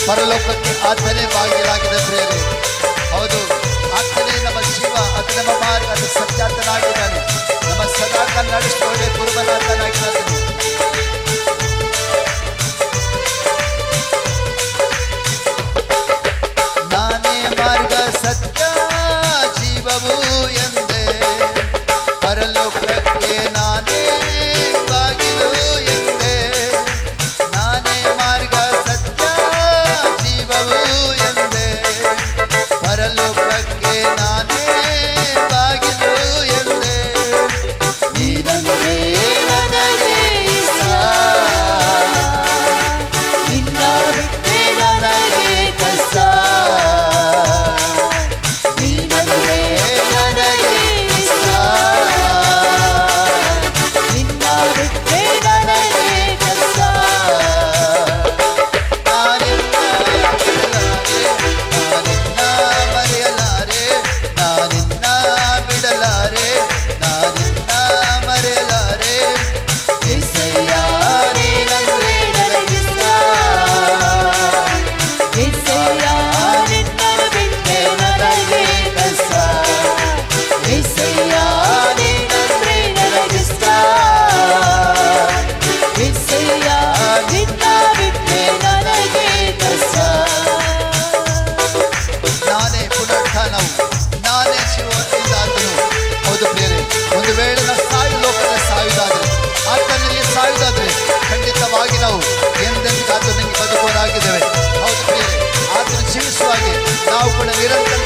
ಪರಲೋಕಕ್ಕೆ ಆತನೇ ಬಾಗಿಲಾಗಿದೆ ಪ್ರಿಯರೇ. ಹೌದು, ಆತನೇ ನಮ್ಮ ಜೀವ, ಅದು ನಮ್ಮ ಮಾರ್ಗ, ಅದು ಸತ್ಯಾತನಾಗಿದ್ದಾನೆ. ನಮ್ಮ ಸದಾಕಾಲ ನಡೆಸುವವರೇ ಕುರುಬನಾಥನಾಗಿದ್ದಾನೆ. ನಾನೇ ಮಾರ್ಗ ಸತ್ಯ ಜೀವವು ಎಂದೇ, ಪರಲೋಕಕ್ಕೆ ನಾನೇ ಬಾಗಿಲು ಎಂದೇ. ನಾನೇ ಮಾರ್ಗ ಸತ್ಯ ಜೀವವು ಎಂದೇ, ಪರಲೋಕಕ್ಕೆ ನಾನೇ ಬಾಗಿಲು ಎಂದೇ. ನೀನಂದ್ರೆ ನನಗೆ ಇಷ್ಟ, ನಿನ್ನ ಬಿಟ್ಟೆ ನನಗೆ ಕಷ್ಟ. ನೀನಂದ್ರೆ ನನಗೆ ಇಷ್ಟ, ನಿನ್ನ ಬಿಟ್ಟೆ ನನಗೆ ಕಷ್ಟ. ನಾನಿನ್ನ ಮರೆಯಲಾರೆ, ನಾನಿನ್ನ ಬಿಡಲಾರೆ, ನಾನಿನ್ನ ಮರೆಯಲಾರೆ. ಏಸಯ್ಯ ನೀನಂದ್ರೆ ನನಗಿಷ್ಟ, ಏಸಯ್ಯ ನಿನ್ನನ್ನು ಬಿಟ್ಟೆ ನನಗೆ ಕಷ್ಟ. ಏಸಯ್ಯ ನೀನಂದ್ರೆ ನನಗಿಷ್ಟ, ಏಸಯ್ಯ ನಿನ್ನ ಬಿಟ್ಟೆ ನನಗೆ ಕಷ್ಟ. ನಾನೇ ಪುನರುತ್ಥಾನವು, ನಾನೇ ಜೀವದಾತನು. ಹೌದು ಪ್ರಿಯರೇ, ಒಂದು ವೇಳೆ ನಾವು ಲೋಕದ ಸಾಯುವುದಾದರೆ, ಆತನಲ್ಲಿ ಸಾಯುವುದಾದರೆ, ಖಂಡಿತವಾಗಿ ನಾವು ಎಂದೆಂದಿಗೂ ಆತನಿಗೆ ಬದುಕುವರಾಗಿದ್ದೇವೆ. ಹೌದು ಪ್ರಿಯರೇ, ಆತನು ಜೀವಿಸುವಾಗೆ ನಾವು ಕೂಡ ನಿರಂತರ